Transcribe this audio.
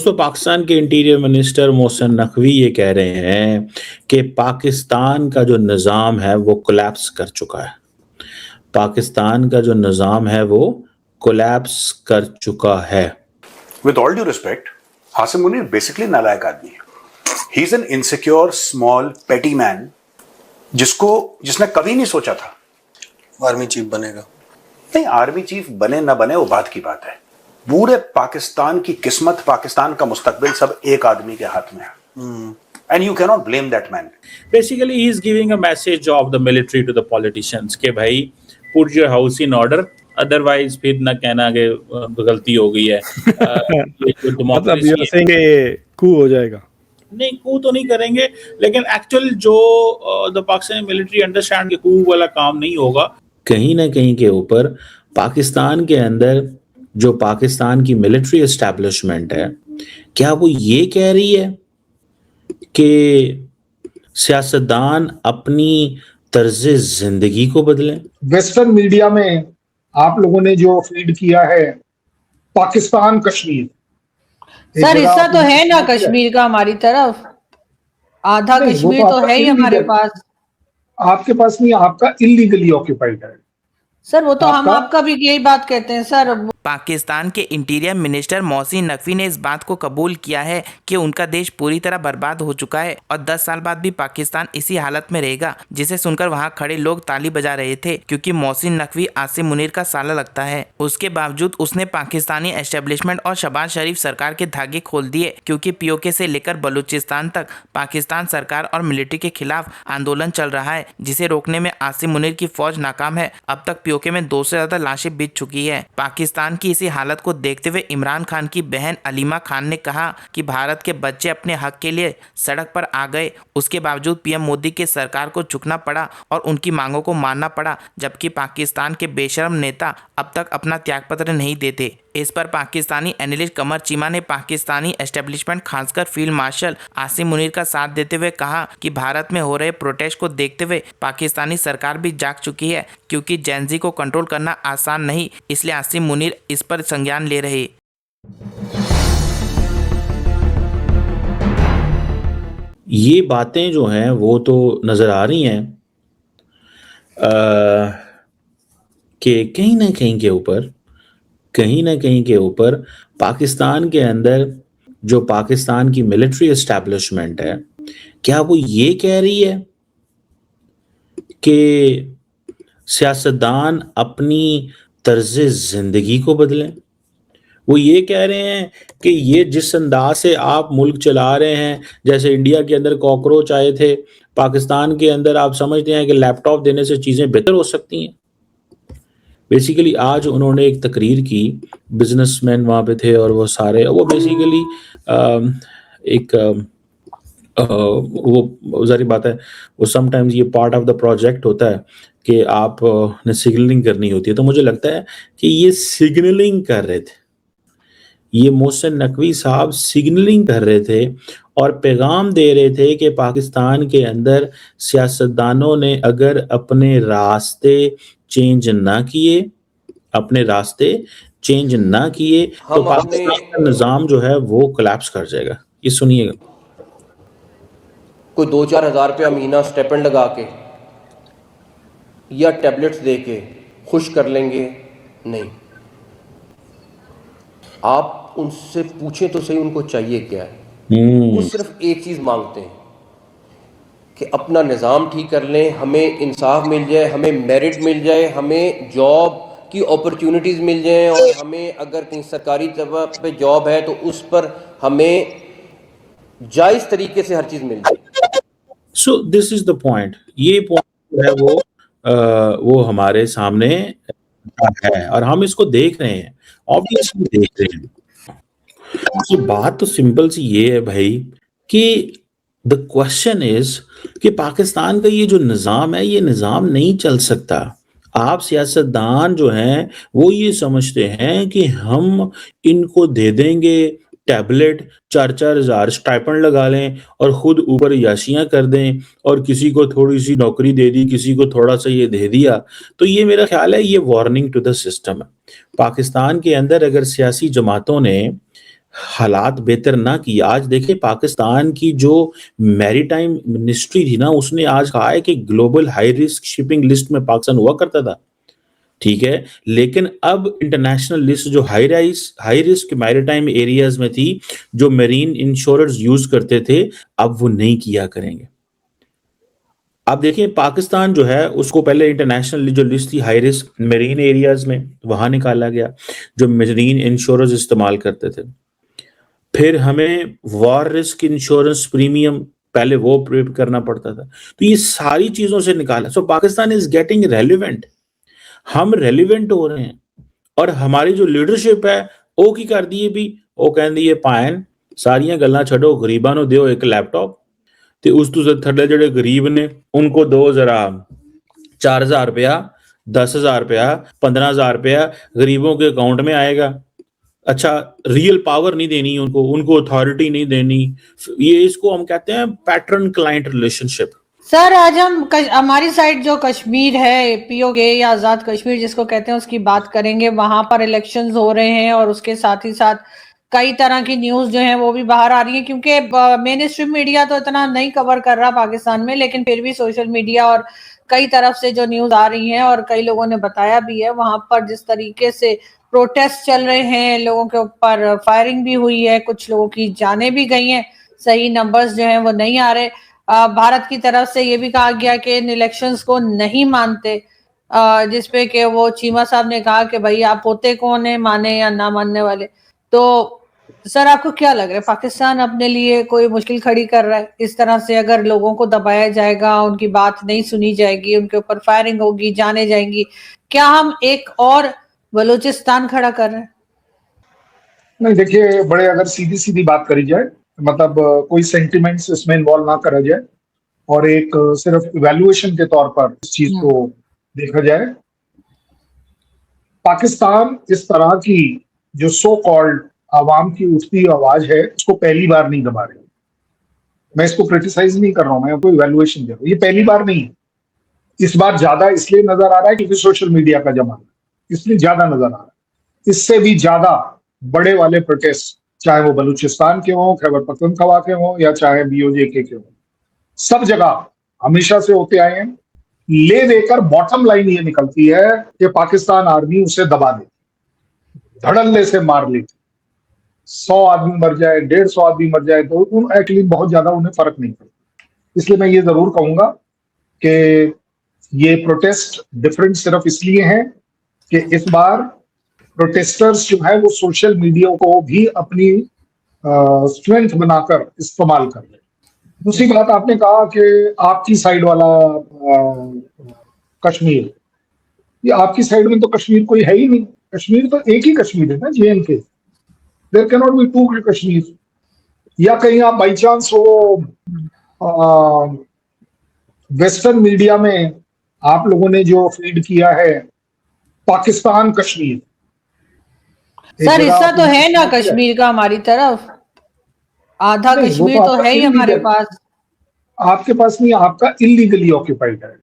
दोस्तों, पाकिस्तान के interior minister Mohsin Naqvi ये कह रहे हैं कि पाकिस्तान का जो निज़ाम है वो कोलैप्स कर चुका है। पाकिस्तान का जो निज़ाम है वो कोलैप्स कर चुका है। With all due respect, Asim Munir basically नालायक आदमी है। He's an insecure, small, petty man, जिसने कभी नहीं सोचा था आर्मी चीफ बनेगा। नहीं, आर्मी चीफ बने ना बने वो बात की बात है। पूरे पाकिस्तान की किस्मत, पाकिस्तान का मुस्तकबिल सब एक आदमी के हाथ में है। And you cannot blame that man. Basically, he is giving a message of the military to the politicians कि भाई put your house in order, otherwise फिर ना कहना कि गलती हो गई है। ये जो मतलब democracy you're saying कि coup हो जाएगा। नहीं, कू तो नहीं करेंगे, लेकिन एक्चुअल जो द पाकिस्तानी मिलिट्री अंडरस्टैंड के कू वाला काम नहीं होगा। कहीं ना कहीं के ऊपर पाकिस्तान के अंदर जो पाकिस्तान की मिलिट्री एस्टैब्लिशमेंट है, क्या वो ये कह रही है कि सियासतदान अपनी तर्ज जिंदगी को बदलें? वेस्टर्न मीडिया में आप लोगों ने जो फीड किया है पाकिस्तान कश्मीर, सर हिस्सा तो है ना कश्मीर का हमारी तरफ, आधा कश्मीर तो है ही हमारे पास। आपके पास नहीं, आपका इलीगली ऑक्यूपाइड है सर। वो तो हम आपका भी यही बात कहते हैं सर। पाकिस्तान के इंटीरियर मिनिस्टर मोहसिन नकवी ने इस बात को कबूल किया है कि उनका देश पूरी तरह बर्बाद हो चुका है और 10 साल बाद भी पाकिस्तान इसी हालत में रहेगा, जिसे सुनकर वहां खड़े लोग ताली बजा रहे थे, क्योंकि मोहसिन नकवी आसिम मुनीर का साला लगता है। उसके बावजूद उसने पाकिस्तानी एस्टेब्लिशमेंट और शहबाज शरीफ सरकार के धागे खोल दिए, क्योंकि पीओके से लेकर बलूचिस्तान तक पाकिस्तान सरकार और मिलिट्री के खिलाफ आंदोलन चल रहा है, जिसे रोकने में आसिम मुनीर की फौज नाकाम है। अब तक पीओके में 200 से ज्यादा लाशें बिछ चुकी है। पाकिस्तान की इसी हालत को देखते हुए इमरान खान की बहन अलीमा खान ने कहा कि भारत के बच्चे अपने हक के लिए सड़क पर आ गए, उसके बावजूद पीएम मोदी की सरकार को झुकना पड़ा और उनकी मांगों को मानना पड़ा, जबकि पाकिस्तान के बेशर्म नेता अब तक अपना त्यागपत्र नहीं देते। इस पर पाकिस्तानी एनालिस्ट कमर चीमा ने पाकिस्तानी एस्टेब्लिशमेंट, खासकर फील्ड मार्शल आसिम मुनीर का साथ देते हुए कहा कि भारत में हो रहे प्रोटेस्ट को देखते हुए पाकिस्तानी सरकार भी जाग चुकी है, क्योंकि जेनजी को कंट्रोल करना आसान नहीं, इसलिए आसिम मुनीर इस पर संज्ञान ले रहे। ये बातें जो हैं वो तो नजर आ रही हैं कि कहीं ना कहीं के ऊपर पाकिस्तान के अंदर जो पाकिस्तान की मिलिट्री एस्टैब्लिशमेंट है, क्या वो ये कह रही है कि सियासतदान अपनी तर्ज जिंदगी को बदलें? वो ये कह रहे हैं कि ये जिस अंदाज से आप मुल्क चला रहे हैं, जैसे इंडिया के अंदर कॉकरोच आए थे, पाकिस्तान के अंदर आप समझते हैं कि लैपटॉप देने से चीज़ें बेहतर हो सकती हैं। बेसिकली आज उन्होंने एक तकरीर की, बिजनेसमैन वहाँ पे थे और वो सारे, वो बेसिकली एक वो जारी बात है, वो समटाइम्स ये पार्ट ऑफ द प्रोजेक्ट होता है कि आप ने सिग्नलिंग करनी होती है। तो मुझे लगता है कि ये सिग्नलिंग कर रहे थे, ये मोहसिन नकवी साहब सिग्नलिंग कर रहे थे और पैगाम दे रहे थे कि पाकिस्तान के अंदर सियासतदानों ने अगर अपने रास्ते चेंज ना किए तो पाकिस्तान का निज़ाम जो है वो कोलैप्स कर जाएगा। ये सुनिएगा। कोई 2-4 हज़ार रुपया महीना स्टेपेंड लगा के या टैबलेट्स दे के खुश कर लेंगे? नहीं। आप उनसे पूछें तो सही उनको चाहिए क्या है। वो सिर्फ एक चीज़ मांगते हैं कि अपना निज़ाम ठीक कर लें, हमें इंसाफ मिल जाए, हमें मेरिट मिल जाए, हमें जॉब की अपॉर्चुनिटीज़ मिल जाएं, और हमें अगर कहीं सरकारी जगह पे जॉब है तो उस पर हमें जायज़ तरीके से हर चीज़ मिल जाए। So this is the point. ये पॉइंट है वो हमारे सामने है और हम इसको देख रहे हैं, ऑब्वियसली देख रहे हैं। तो बात तो सिंपल सी ये है भाई कि द क्वेश्चन इज कि पाकिस्तान का ये जो निज़ाम है, ये निज़ाम नहीं चल सकता। आप सियासतदान जो हैं वो ये समझते हैं कि हम इनको दे देंगे टैबलेट, 4-4 हज़ार स्टाइपेंड लगा लें और खुद ऊपर याशियां कर दें, और किसी को थोड़ी सी नौकरी दे दी, किसी को थोड़ा सा ये दे दिया, तो ये मेरा ख्याल है ये वार्निंग टू द सिस्टम है। पाकिस्तान के अंदर अगर सियासी जमातों ने हालात बेहतर ना किए। आज देखिए पाकिस्तान की जो मैरीटाइम मिनिस्ट्री थी ना, उसने आज कहा है कि global high risk shipping list में पाकिस्तान हुआ करता था, ठीक है? लेकिन अब इंटरनेशनल लिस्ट जो हाई रिस्क मैरीटाइम एरियाज में थी, जो मेरीन इंश्योरर्स यूज करते थे, अब वो नहीं किया करेंगे। आप देखिए पाकिस्तान जो है उसको पहले इंटरनेशनल जो लिस्ट थी हाई रिस्क मेरीन एरियाज में, वहां निकाला गया जो मेरीन इंश्योरेंस इस्तेमाल करते थे। फिर हमें वॉर रिस्क इंश्योरेंस प्रीमियम पहले वो पे करना पड़ता था। तो ये सारी चीजों से निकाला। सो पाकिस्तान इज गेटिंग रेलिवेंट, हम रेलिवेंट हो रहे हैं। और हमारी जो लीडरशिप है ਉਹ ਕੀ ਕਰਦੀ ਹੈ ਵੀ ਉਹ ਕਹਿੰਦੀ ਹੈ ਭਾਣ ਸਾਰੀਆਂ ਗੱਲਾਂ ਛੱਡੋ, ਗਰੀਬਾਂ ਨੂੰ ਦਿਓ ਇੱਕ ਲੈਪਟਾਪ ਤੇ ਉਸ ਤੋਂ ਥੱਲੇ ਜਿਹੜੇ ਗਰੀਬ ਨੇ ਉनको दो जरा 4000 रुपया, 10,000 रुपया, 15,000 रुपया गरीबों के अकाउंट में आएगा। अच्छा, रियल पावर नहीं देनी उनको अथॉरिटी नहीं देनी। ये इसको हम कहते हैं पैटर्न क्लाइंट रिलेशनशिप। सर आज हम हमारी साइड जो कश्मीर है, पीओके या आजाद कश्मीर जिसको कहते हैं, उसकी बात करेंगे। वहां पर इलेक्शंस हो रहे हैं और उसके साथ ही साथ कई तरह की न्यूज जो है वो भी बाहर आ रही है, क्योंकि मेन स्ट्रीम मीडिया तो इतना नहीं कवर कर रहा पाकिस्तान में, लेकिन फिर भी सोशल मीडिया और कई तरफ से जो न्यूज आ रही है और कई लोगों ने बताया भी है, वहां पर जिस तरीके से प्रोटेस्ट चल रहे हैं, लोगों के ऊपर फायरिंग भी हुई है, कुछ लोगों की जानें भी गई हैं, सही नंबर्स जो हैं वो नहीं आ रहे। भारत की तरफ से ये भी कहा गया कि इन इलेक्शंस को नहीं मानते, जिसपे कि वो चीमा साहब ने कहा कि भाई आप होते कौन है, माने या ना मानने वाले। तो सर आपको क्या लग रहा है, पाकिस्तान अपने लिए कोई मुश्किल खड़ी कर रहा है इस तरह से? अगर लोगों को दबाया जाएगा, उनकी बात नहीं सुनी जाएगी, उनके ऊपर फायरिंग होगी, जाने जाएंगी, क्या हम एक और बलूचिस्तान खड़ा कर रहे हैं? नहीं देखिए, बड़े अगर सीधी सीधी बात करी जाए, मतलब कोई सेंटिमेंट्स इसमें इन्वॉल्व ना करा जाए और एक सिर्फ इवैल्यूएशन के तौर पर इस चीज को देखा जाए, पाकिस्तान इस तरह की जो सो कॉल्ड आवाम की उठती आवाज है उसको पहली बार नहीं दबा रही। मैं इसको क्रिटिसाइज नहीं कर रहा हूं, मैं कोई इवैल्यूएशन दे रहा हूं। ये पहली बार नहीं है, इस बार ज्यादा इसलिए नजर आ रहा है क्योंकि सोशल मीडिया का जमाना, इसलिए ज्यादा नजर आ रहा है। इससे भी ज्यादा बड़े वाले प्रोटेस्ट, चाहे वो बलूचिस्तान के हों, खैबर पख्तूनख्वा के हों या चाहे बीओजे के हों, सब जगह हमेशा से होते आए हैं। ले देकर बॉटम लाइन ये निकलती है कि पाकिस्तान आर्मी उसे दबा देती, धड़ल्ले से मार लेती। 100 आदमी मर जाए, 150 आदमी मर जाए तो एक्चुअली बहुत ज्यादा उन्हें फर्क नहीं पड़ता। इसलिए मैं ये जरूर कहूंगा कि ये प्रोटेस्ट डिफरेंट सिर्फ इसलिए है कि इस बार प्रोटेस्टर्स जो है वो सोशल मीडिया को भी अपनी स्ट्रेंथ बनाकर इस्तेमाल कर रहे हैं। दूसरी बात, आपने कहा कि आपकी साइड वाला कश्मीर, ये आपकी साइड में तो कश्मीर कोई है ही नहीं। कश्मीर तो एक ही कश्मीर है ना, JNK। There can not be two Kashmir. या कहीं आप बाई चांस वो वेस्टर्न मीडिया में आप लोगों ने जो फीड किया है पाकिस्तान कश्मीर, सर हिस्सा तो है ना कश्मीर का हमारी तरफ, आधा कश्मीर तो है ही हमारे पास। आपके पास नहीं, आपका इलीगली ऑक्यूपाइड है।